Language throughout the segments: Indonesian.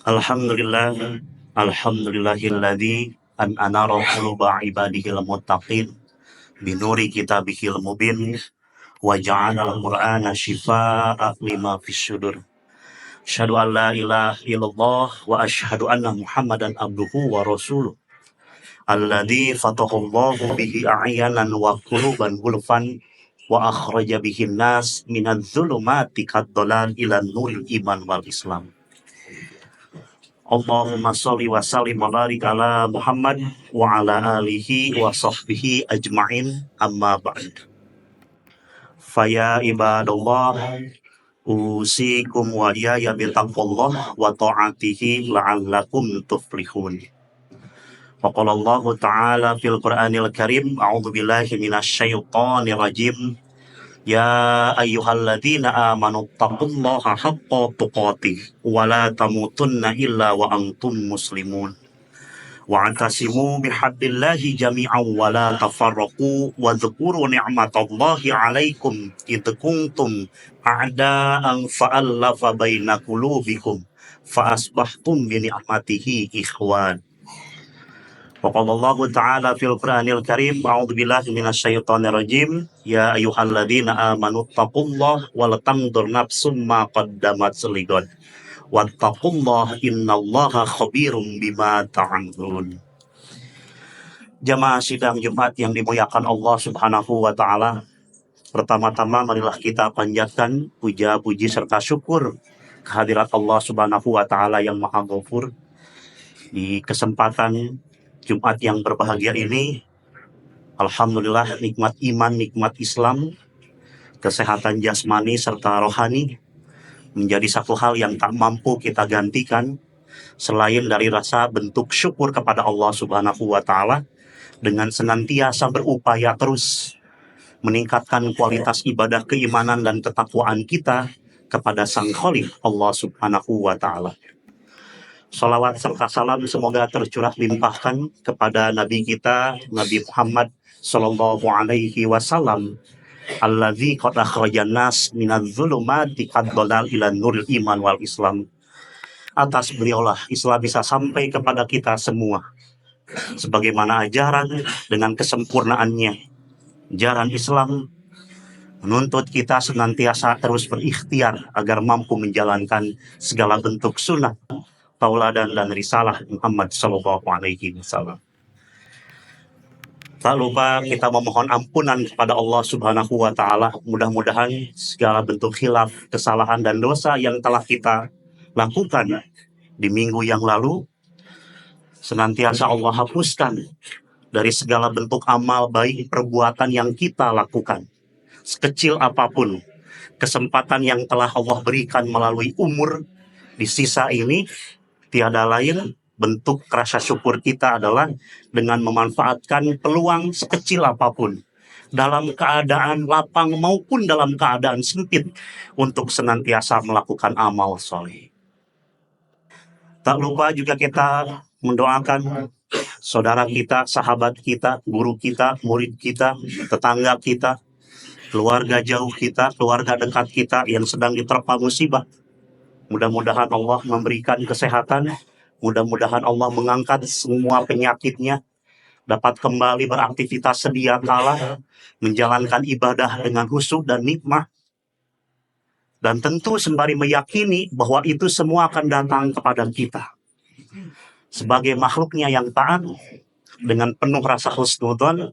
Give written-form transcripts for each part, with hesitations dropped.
Alhamdulillah, alhamdulillahilladzi an anara quluba ibadihil muttaqin binuri kitabihil mubin wa ja'alal qur'ana shifaa'a lima fis sudur. Asyhadu an la ilaha illallah wa asyhadu anna Muhammadan abduhu wa rasuluh. Alladzi fatahullahu bihi a'yanan wa quluban gulfan wa akhraja bihin nas minadz zulumati kadhalal ila nuril iman wal islam. Allahumma sholli wa sallim wa barik ala Muhammad wa ala alihi wa sahbihi ajma'in, amma ba'd. Faya ibadallah, usikum wa iyaya bitaqwallah wa ta'atihi la'allakum tuflihun. Wa qala Allah ta'ala fil Qur'anil Karim, a'udzu billahi minasy syaithanir rajim. Ya ayyuhalladzina amanu taqullaha haqqa tuqatih wa la tamutunna illa wa antum muslimun. Wa'tasimu bihablillahi jami'an wa la tafarraqu wa dzkuru ni'matallahi 'alaikum id kuntum a'da'an fa'alafa baina qulubikum fa asbahtum bi ni'matihi ikhwan. Wa qala Allah ta'ala fil Qur'anil Karim, a'udzu billahi minasy syaithanir rajim. Ya ayyuhalladzina amanu taqullaha wal tanzur nafsum ma qaddamat lighad. Wattaqullaha innallaha khabirum bima ta'malun. Jamaah sidang Jumat yang dimuliakan Allah Subhanahu wa taala. Pertama-tama marilah kita panjatkan puja puji serta syukur kehadirat Allah Subhanahu wa taala yang Maha Ghafur. Di kesempatan Jumat yang berbahagia ini, alhamdulillah nikmat iman, nikmat Islam, kesehatan jasmani serta rohani menjadi satu hal yang tak mampu kita gantikan selain dari rasa bentuk syukur kepada Allah Subhanahu wa taala dengan senantiasa berupaya terus meningkatkan kualitas ibadah keimanan dan ketakwaan kita kepada Sang Khalik Allah Subhanahu wa taala. Salawat serta salam semoga tercurah limpahkan kepada Nabi kita, Nabi Muhammad sallallahu alaihi wasallam, alladzi qad akhrajan nas minadz zulumati kadhalal ila nuril iman wal islam. Atas beliaulah Islam bisa sampai kepada kita semua. Sebagaimana ajaran dengan kesempurnaannya, ajaran Islam menuntut kita senantiasa terus berikhtiar agar mampu menjalankan segala bentuk sunnah, tauladan dan risalah Muhammad sallallahu alaihi wasallam. Tak lupa kita memohon ampunan kepada Allah Subhanahu wa taala. Mudah-mudahan segala bentuk khilaf, kesalahan dan dosa yang telah kita lakukan di minggu yang lalu senantiasa Allah hapuskan dari segala bentuk amal baik perbuatan yang kita lakukan. Sekecil apapun kesempatan yang telah Allah berikan melalui umur di sisa ini, tiada lain bentuk rasa syukur kita adalah dengan memanfaatkan peluang sekecil apapun dalam keadaan lapang maupun dalam keadaan sempit untuk senantiasa melakukan amal soleh. Tak lupa juga kita mendoakan saudara kita, sahabat kita, guru kita, murid kita, tetangga kita, keluarga jauh kita, keluarga dekat kita yang sedang diterpa musibah. Mudah-mudahan Allah memberikan kesehatan, mudah-mudahan Allah mengangkat semua penyakitnya, dapat kembali beraktivitas sedia kala, menjalankan ibadah dengan khusyuk dan nikmah. Dan tentu sembari meyakini bahwa itu semua akan datang kepada kita. Sebagai makhluknya yang taat, dengan penuh rasa husnudzon,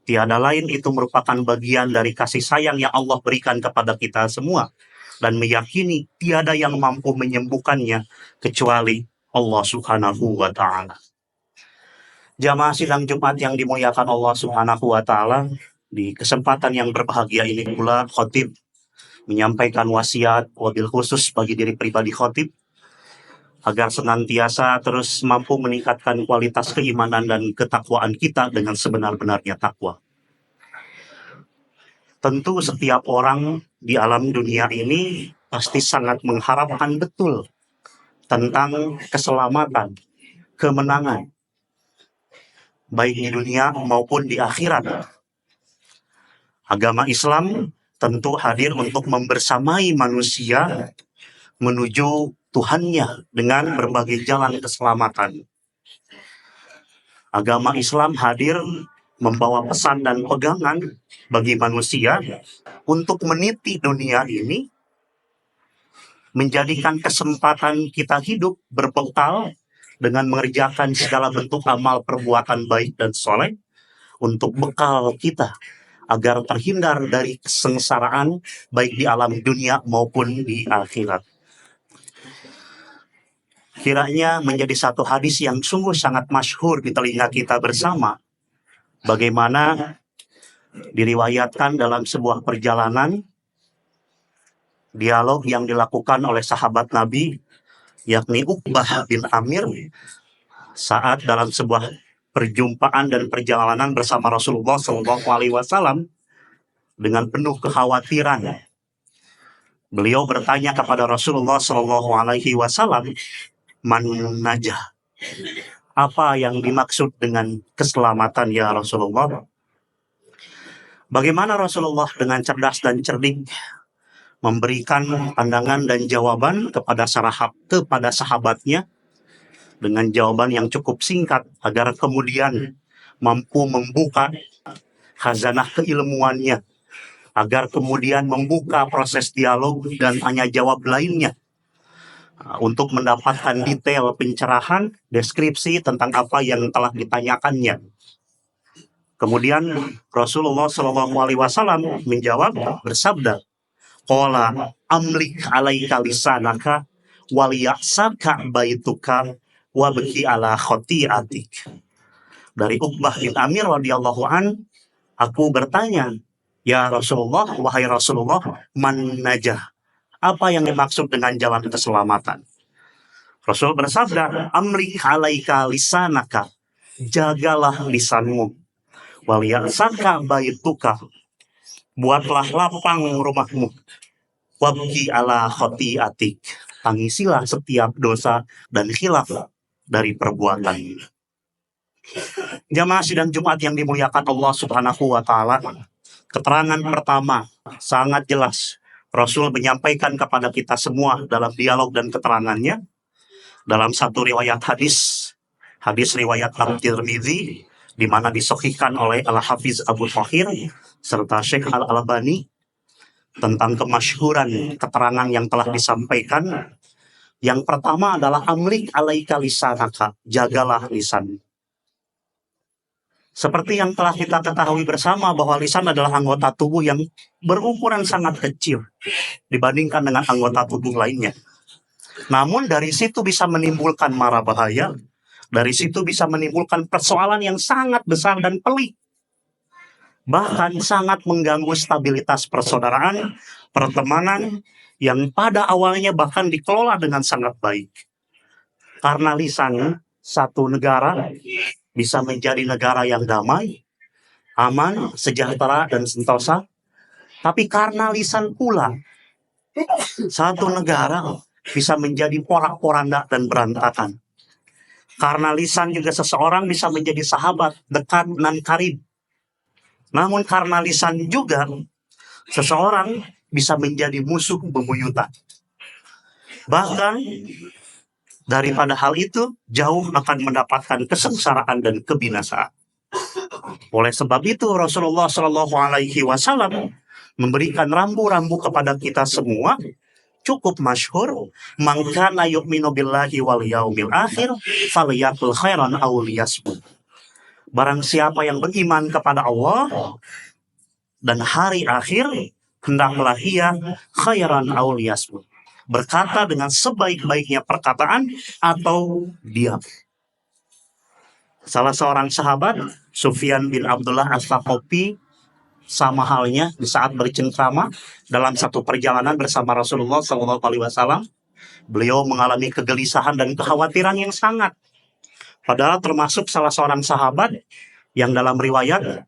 tiada lain itu merupakan bagian dari kasih sayang yang Allah berikan kepada kita semua. Dan meyakini tiada yang mampu menyembuhkannya kecuali Allah Subhanahu wa ta'ala. Jamaah sidang Jumat yang dimuliakan Allah Subhanahu wa ta'ala, Di kesempatan yang berbahagia ini pula, khotib menyampaikan wasiat wabil khusus bagi diri pribadi khotib agar senantiasa terus mampu meningkatkan kualitas keimanan dan ketakwaan kita dengan sebenar-benarnya takwa. Tentu setiap orang di alam dunia ini pasti sangat mengharapkan betul tentang keselamatan, kemenangan, baik di dunia maupun di akhirat. Agama Islam tentu hadir untuk membersamai manusia menuju Tuhannya dengan berbagai jalan keselamatan. Agama Islam hadir membawa pesan dan pegangan bagi manusia untuk meniti dunia ini, menjadikan kesempatan kita hidup berbekal dengan mengerjakan segala bentuk amal perbuatan baik dan soleh untuk bekal kita agar terhindar dari kesengsaraan baik di alam dunia maupun di akhirat. Kiranya menjadi satu hadis yang sungguh sangat masyhur di telinga kita bersama, bagaimana diriwayatkan dalam sebuah perjalanan dialog yang dilakukan oleh sahabat Nabi, yakni Uqbah bin Amir, saat dalam sebuah perjumpaan dan perjalanan bersama Rasulullah SAW dengan penuh kekhawatiran. Beliau bertanya kepada Rasulullah SAW, man najah? Apa yang dimaksud dengan keselamatan ya Rasulullah? Bagaimana Rasulullah dengan cerdas dan cerdik memberikan pandangan dan jawaban kepada sahabatnya dengan jawaban yang cukup singkat agar kemudian mampu membuka khazanah keilmuannya, agar kemudian membuka proses dialog dan tanya jawab lainnya untuk mendapatkan detail pencerahan, deskripsi tentang apa yang telah ditanyakannya. Kemudian Rasulullah SAW menjawab bersabda, qala amlik alaika lisanaka waliyasaka baituka wabki ala khotiatik. Dari Uqbah bin Amir radhiyallahu an, aku bertanya, ya Rasulullah, wahai Rasulullah, man najah? Apa yang dimaksud dengan jalan keselamatan? Rasul bersabda, amrik alaika lisanaka, jagalah lisanmu, waliyasaka baituka, buatlah lapang rumahmu, wabki ala khotiatik, tangisilah setiap dosa dan khilaf dari perbuatan. Jamaah sidang Jumat yang dimuliakan Allah Subhanahu wa Ta'ala, keterangan pertama sangat jelas. Rasul menyampaikan kepada kita semua dalam dialog dan keterangannya dalam satu riwayat hadis riwayat At-Tirmidzi, di mana disahihkan oleh Al-Hafiz Abu Thahir serta Syekh Al-Albani, tentang kemasyhuran keterangan yang telah disampaikan. Yang pertama adalah amlik alaika lisanaka, jagalah lisan. Seperti yang telah kita ketahui bersama bahwa lisan adalah anggota tubuh yang berukuran sangat kecil dibandingkan dengan anggota tubuh lainnya. Namun dari situ bisa menimbulkan mara bahaya, dari situ bisa menimbulkan persoalan yang sangat besar dan pelik. Bahkan sangat mengganggu stabilitas persaudaraan, pertemanan yang pada awalnya bahkan dikelola dengan sangat baik. Karena lisan, satu negara bisa menjadi negara yang damai, aman, sejahtera, dan sentosa. Tapi karena lisan pula, satu negara bisa menjadi porak-poranda dan berantakan. Karena lisan juga seseorang bisa menjadi sahabat, dekat, dan karib. Namun karena lisan juga seseorang bisa menjadi musuh bebuyutan. Bahkan daripada hal itu jauh akan mendapatkan kesengsaraan dan kebinasaan. Oleh sebab itu Rasulullah SAW memberikan rambu-rambu kepada kita semua, cukup masyhur, man kana yu'minu billahi wal yaumil akhir falyaqul khairan aw liyasmut. Barang siapa yang beriman kepada Allah dan hari akhir, hendaklah ia khairan aw liyasmut, berkata dengan sebaik-baiknya perkataan atau diam. Salah seorang sahabat, Sufyan bin Abdullah As-Saqafi, Sama halnya di saat bercengkrama dalam satu perjalanan bersama Rasulullah SAW, beliau mengalami kegelisahan dan kekhawatiran yang sangat. Padahal termasuk salah seorang sahabat yang dalam riwayat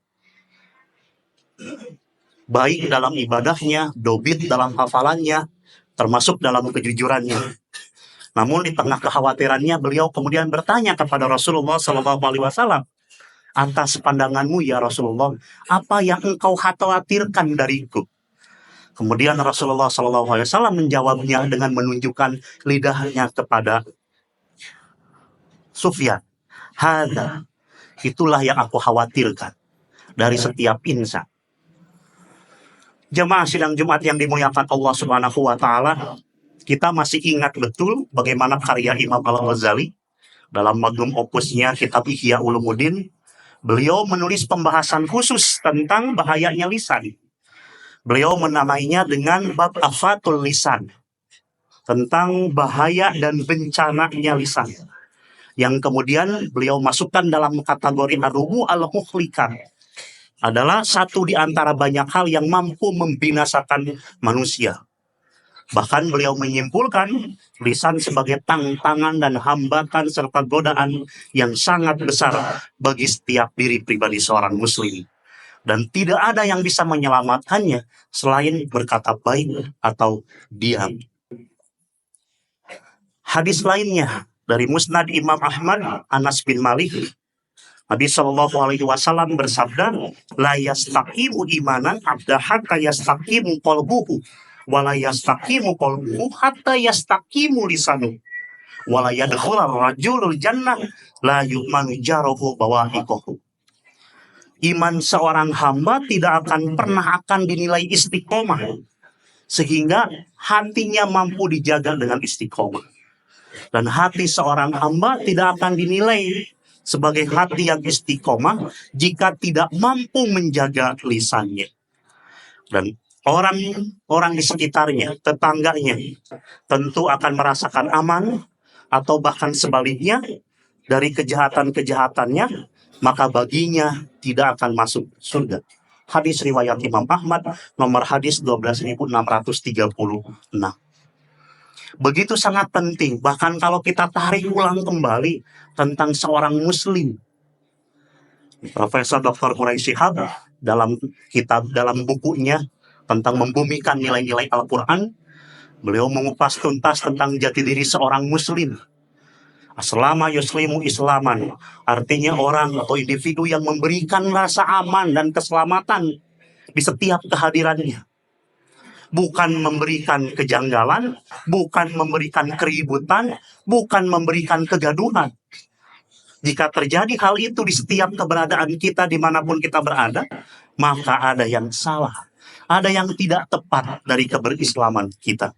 baik dalam ibadahnya, dobit dalam hafalannya, termasuk dalam kejujurannya. Namun di tengah kekhawatirannya, beliau kemudian bertanya kepada Rasulullah SAW, atas pandanganmu ya Rasulullah, apa yang engkau khawatirkan dariku? Kemudian Rasulullah SAW menjawabnya dengan menunjukkan lidahnya kepada Sufyan. Hada, itulah yang aku khawatirkan dari setiap insan. Jemaah sidang Jumat yang dimuliakan Allah Subhanahu wa taala, kita masih ingat betul bagaimana karya Imam Al-Ghazali dalam magnum opusnya Kitab Ihya Ulumuddin. Beliau menulis pembahasan khusus tentang bahayanya lisan. Beliau menamainya dengan bab afatul lisan, tentang bahaya dan bencananya lisan, yang kemudian beliau masukkan dalam kategori ar-rubu al-muhlikat, adalah satu di antara banyak hal yang mampu membinasakan manusia. Bahkan beliau menyimpulkan lisan sebagai tantangan dan hambatan serta godaan yang sangat besar bagi setiap diri pribadi seorang muslim. Dan tidak ada yang bisa menyelamatkannya selain berkata baik atau diam. Hadis lainnya dari Musnad Imam Ahmad, Anas bin Malik, Nabi SAW bersabda, la yastaqimu imanan abda hatta yastaqimu qalbuhu, wa la yastaqimu qalbuhu hatta yastaqimu lisanu, wa la yadkhulur rajulul jannah la yu'manu jaruhu bawahiqahu. Iman seorang hamba tidak akan dinilai istiqomah sehingga hatinya mampu dijaga dengan istiqomah. Dan hati seorang hamba tidak akan dinilai sebagai hati yang istiqomah jika tidak mampu menjaga lisannya. Dan orang di sekitarnya, tetangganya, tentu akan merasakan aman, atau bahkan sebaliknya dari kejahatan-kejahatannya, maka baginya tidak akan masuk surga. Hadis riwayat Imam Ahmad, nomor hadis 12.636. Begitu sangat penting, bahkan kalau kita tarik ulang kembali tentang seorang muslim. Profesor Dr. Quraisy Shihab dalam bukunya tentang membumikan nilai-nilai Al-Quran, beliau mengupas tuntas tentang jati diri seorang muslim. Aslama yuslimu islaman, artinya orang atau individu yang memberikan rasa aman dan keselamatan di setiap kehadirannya. Bukan memberikan kejanggalan, bukan memberikan keributan, bukan memberikan kegaduhan. Jika terjadi hal itu di setiap keberadaan kita dimanapun kita berada, maka ada yang salah, ada yang tidak tepat dari keberislaman kita.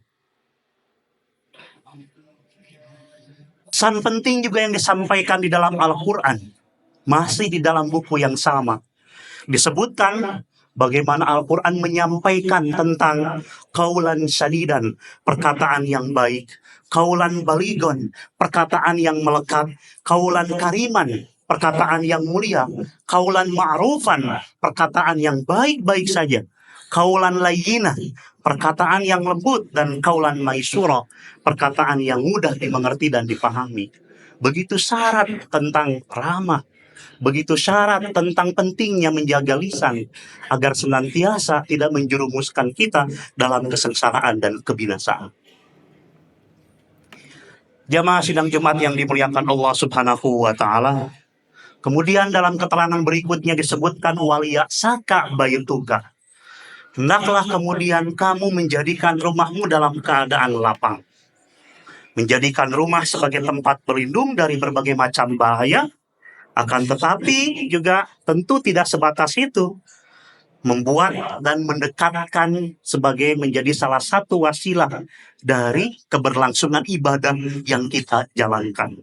Pesan penting juga yang disampaikan di dalam Al-Quran, masih di dalam buku yang sama, disebutkan bagaimana Al-Quran menyampaikan tentang qaulan syadidan, perkataan yang baik, qaulan baligon, perkataan yang melekat, qaulan kariman, perkataan yang mulia, qaulan ma'rufan, perkataan yang baik-baik saja, qaulan layyinah, perkataan yang lembut, dan qaulan maisura, perkataan yang mudah dimengerti dan dipahami. Begitu syarat tentang ramah, begitu syarat tentang pentingnya menjaga lisan agar senantiasa tidak menjerumuskan kita dalam kesengsaraan dan kebinasaan. Jamaah sidang Jumat yang dimuliakan Allah Subhanahu wa taala. Kemudian dalam keterangan berikutnya disebutkan waliyasaka baytuka. Hendaklah kemudian kamu menjadikan rumahmu dalam keadaan lapang. Menjadikan rumah sebagai tempat berlindung dari berbagai macam bahaya. Akan tetapi juga tentu tidak sebatas itu, membuat dan mendekatkan sebagai menjadi salah satu wasilah dari keberlangsungan ibadah yang kita jalankan.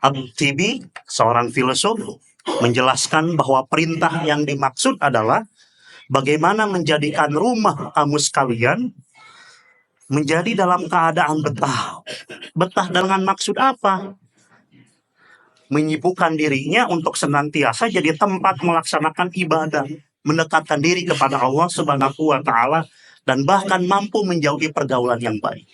At-Tibi, seorang filosof, menjelaskan bahwa perintah yang dimaksud adalah bagaimana menjadikan rumah kamu sekalian menjadi dalam keadaan betah. Betah dengan maksud apa? Menyibukkan dirinya untuk senantiasa jadi tempat melaksanakan ibadah. mendekatkan diri kepada Allah Subhanahu wa Ta'ala, dan bahkan mampu menjauhi pergaulan yang baik.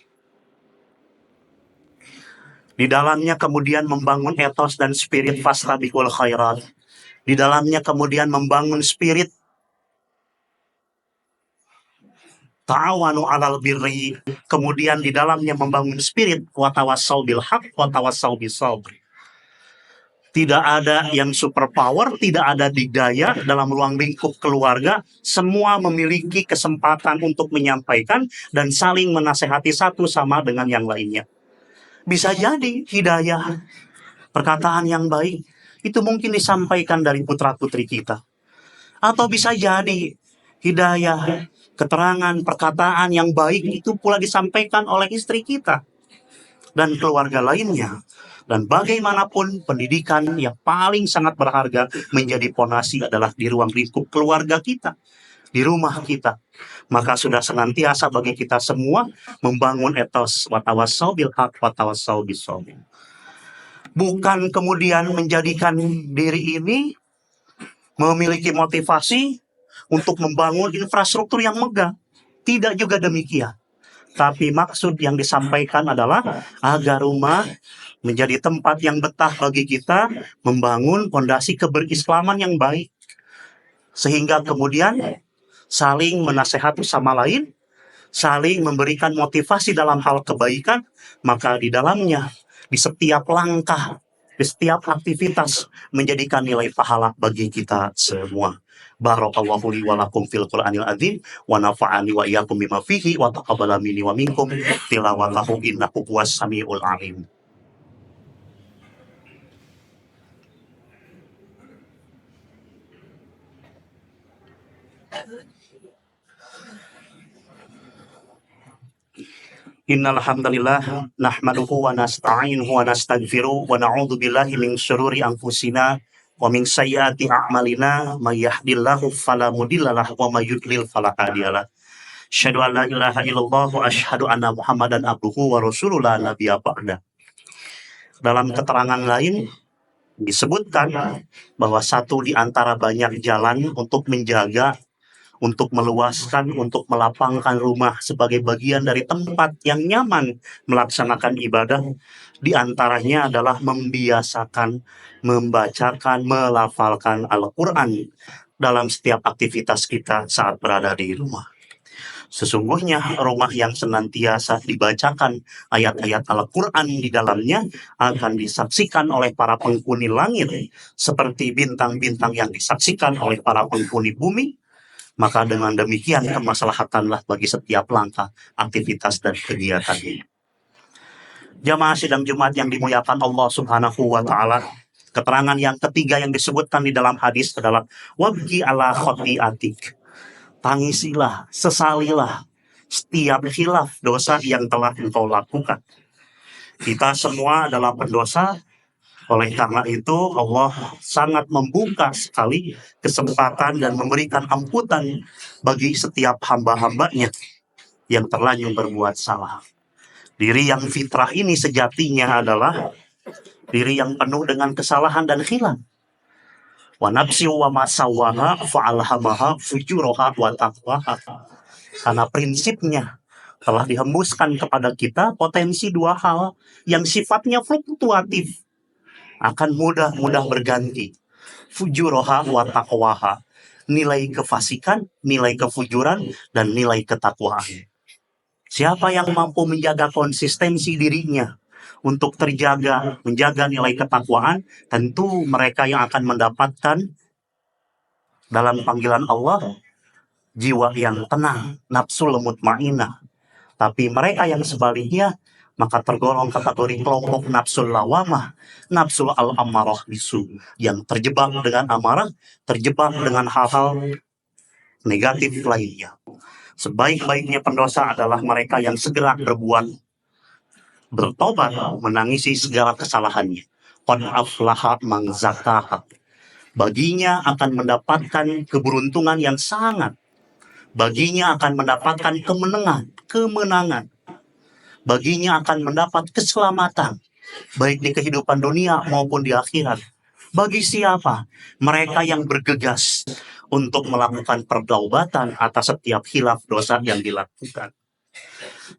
Di dalamnya kemudian membangun etos dan spirit fastabiqul khairat. Di dalamnya kemudian membangun spirit ta'awanu 'alal birri. Kemudian di dalamnya membangun spirit wa tawassau bil haq wa tawassau bis sabr. Tidak ada yang superpower, tidak ada digdaya dalam ruang lingkup keluarga. Semua memiliki kesempatan untuk menyampaikan dan saling menasehati satu sama dengan yang lainnya. Bisa jadi hidayah, perkataan yang baik, itu mungkin disampaikan dari putra-putri kita. Atau bisa jadi hidayah, keterangan, perkataan yang baik itu pula disampaikan oleh istri kita dan keluarga lainnya. Dan bagaimanapun pendidikan yang paling sangat berharga menjadi fondasi adalah di ruang lingkup keluarga kita, di rumah kita. Maka sudah senantiasa bagi kita semua membangun etos wa tawassau bil haq wa tawassau bis sabr. Bukan kemudian menjadikan diri ini memiliki motivasi untuk membangun infrastruktur yang megah. Tidak juga demikian. Tapi maksud yang disampaikan adalah agar rumah menjadi tempat yang betah bagi kita membangun fondasi keberislaman yang baik. Sehingga kemudian saling menasehati sama lain, saling memberikan motivasi dalam hal kebaikan, maka di dalamnya, di setiap langkah, di setiap aktivitas menjadikan nilai pahala bagi kita semua. Barakallahu li wa lakum fil Qur'anil azim wa nafa'ani wa iyyakum bima fihi wa taqabbala minni wa minkum tilawatahu innahu huwas samiul alim. Innal hamdalillah nahmaduhu wa nasta'inuhu wa nastaghfiruh wa na'udzu billahi min syururi anfusina wa min sayyiati a'malina may yahdihillahu fala mudhillalah wa may yudlil fala hadiyalah. Asyhadu an la ilaha illallah wa asyhadu anna Muhammadan abduhu wa rasuluhu la nabiyya ba'da. Dalam keterangan lain disebutkan bahwa satu di antara banyak jalan untuk menjaga, untuk meluaskan, untuk melapangkan rumah sebagai bagian dari tempat yang nyaman melaksanakan ibadah, di antaranya adalah membiasakan, membacakan, melafalkan Al-Quran dalam setiap aktivitas kita saat berada di rumah. Sesungguhnya rumah yang senantiasa dibacakan ayat-ayat Al-Quran di dalamnya akan disaksikan oleh para penghuni langit seperti bintang-bintang yang disaksikan oleh para penghuni bumi. Maka dengan demikian kemaslahatanlah bagi setiap langkah, aktivitas, dan kegiatannya. Jamaah sidang Jumat yang dimuliakan Allah Subhanahu wa Ta'ala, keterangan yang ketiga yang disebutkan di dalam hadis adalah wabki ala khotiatik. Tangisilah, sesalilah setiap khilaf dosa yang telah engkau lakukan. Kita semua adalah pendosa. Oleh karena itu Allah sangat membuka sekali kesempatan dan memberikan ampunan bagi setiap hamba-hambanya yang terlanjur berbuat salah. Diri yang fitrah ini sejatinya adalah diri yang penuh dengan kesalahan dan khilaf. Wa nafsi wa ma sawwaha fa'alhamaha fujuraha wa taqwaha. Karena prinsipnya telah dihembuskan kepada kita potensi dua hal yang sifatnya fluktuatif, akan mudah berganti. Fujuraha wa taqwaha. Nilai kefasikan, nilai kefujuran, dan nilai ketakwaan. Siapa yang mampu menjaga konsistensi dirinya untuk terjaga, menjaga nilai ketakwaan, tentu mereka yang akan mendapatkan dalam panggilan Allah jiwa yang tenang, nafsul mutmainah. Tapi mereka yang sebaliknya maka tergolong kategori kelompok nafsul lawamah, nafsul al-ammarah bisu, yang terjebak dengan amarah, terjebak dengan hal-hal negatif lainnya. Sebaik-baiknya pendosa adalah mereka yang segera bertobat, menangisi segala kesalahannya. Qad aflaha man zakaha. Baginya akan mendapatkan keberuntungan yang sangat. Baginya akan mendapatkan kemenangan. Baginya akan mendapat keselamatan, baik di kehidupan dunia maupun di akhirat. Bagi siapa? Mereka yang bergegas untuk melakukan pertaubatan atas setiap khilaf dosa yang dilakukan.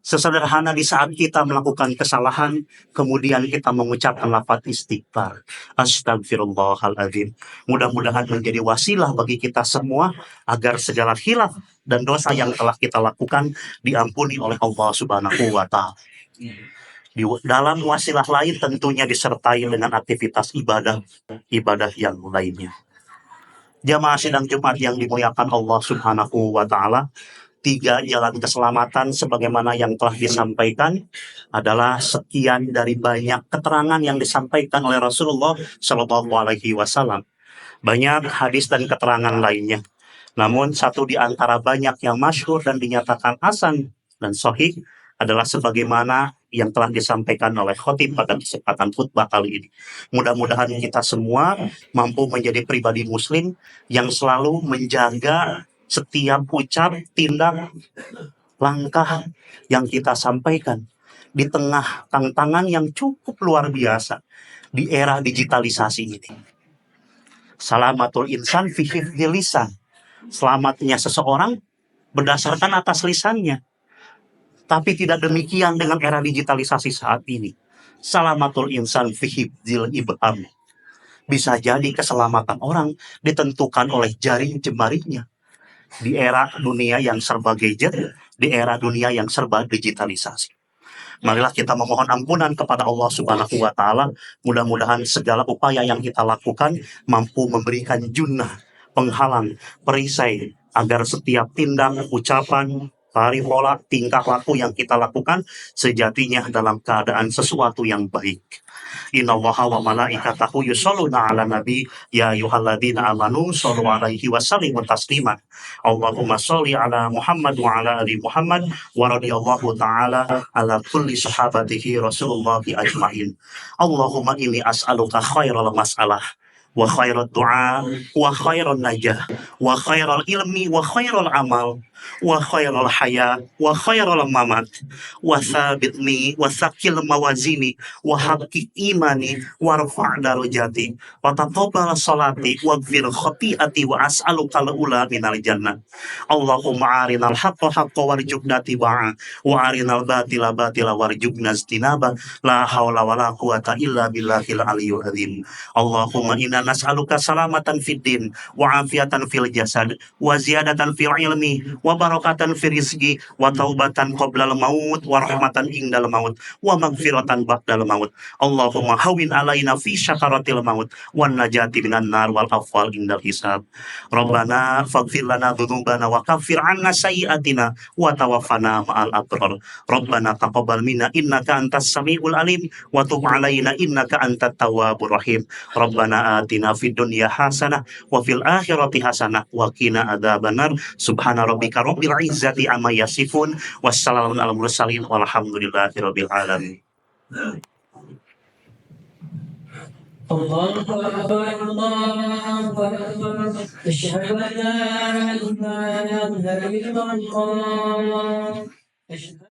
Sesederhana di saat kita melakukan kesalahan, kemudian kita mengucapkan lafaz istighfar. Astagfirullahaladzim. Mudah-mudahan menjadi wasilah bagi kita semua agar segala khilaf dan dosa yang telah kita lakukan diampuni oleh Allah Subhanahu wa Ta'ala. Di dalam wasilah lain tentunya disertai dengan aktivitas ibadah yang lainnya. Jamaah sidang Jumat yang dimuliakan Allah Subhanahu wa Ta'ala, 3 jalan keselamatan sebagaimana yang telah disampaikan adalah sekian dari banyak keterangan yang disampaikan oleh Rasulullah Shallallahu Alaihi Wasallam. Banyak hadis dan keterangan lainnya. Namun satu di antara banyak yang masyhur dan dinyatakan hasan dan sahih adalah sebagaimana yang telah disampaikan oleh khotib pada kesempatan khutbah kali ini. Mudah-mudahan kita semua mampu menjadi pribadi muslim yang selalu menjaga setiap ucap, tindak, langkah yang kita sampaikan di tengah tantangan yang cukup luar biasa di era digitalisasi ini. Salamatul insan fi hifdzil lisan. Selamatnya seseorang berdasarkan atas lisannya. Tapi tidak demikian dengan era digitalisasi saat ini. Salamatul insan fi hifdzil ibham. Bisa jadi keselamatan orang ditentukan oleh jari jemarinya. Di era dunia yang serba gadget, di era dunia yang serba digitalisasi. Marilah kita memohon ampunan kepada Allah Subhanahu wa Ta'ala. Mudah-mudahan segala upaya yang kita lakukan mampu memberikan junnah, penghalang, perisai agar setiap tindak, ucapan, tari pola, tingkah laku yang kita lakukan sejatinya dalam keadaan sesuatu yang baik. Innallaha wa malaikatahu yusholluna 'alan nabi ya ayyuhalladzina amanu shollu 'alaihi wa sallimu taslima. Allahumma sholli 'ala Muhammad wa 'ala ali Muhammad wa radhiyallahu ta'ala 'ala kulli sahabatihi Rasulullah ajmain. Allahumma inni as'aluka khairal mas'alah wa khairat du'a wa khairan najah wa khairal ilmi wa khairal amal wa khairal haya wa khairal mamat wa sabitni wa sakil mawazini wa haqiq imani wa rafa' darajati wa taqabbal salati wa gfir khati'ati wa as'aluka al-ula minal jannah. Allahumma arinal haqqa haqqa warjubna tiba'a wa arinal batila batila warjubna istinaba. La hawla wa la quwata illa billahil aliyyil azim. Allahumma inna nas'aluka salamatan fid din wa afiatan fil jasad wa ziyadatan fil ilmi wa barakatan fil rizqi wa taubatan qoblal maut wa rahmatan indal maut wa maghfiratan ba'dal maut. Allahumma hawin alaina fi syakaratil maut wan najati minan nar wal afwal indal hisab. Rabbana faghfir lana dzunubana wa kaffir 'anna sayyi'atina wa tawaffana ma'al abrar. Rabbana taqabbal minna innaka antas samiul alim wa tub 'alaina innaka antat tawwabur rahim. Rabbana atina fid dunya hasanah wa fil akhirati hasanah wa qina adzabannar. Subhana rabbika rabbil izzati amma yasifun wassalamun alal mursalin walhamdulillahi rabbil alamin. الله أكبر الله أكبر أشهد أن لا إله إلا الله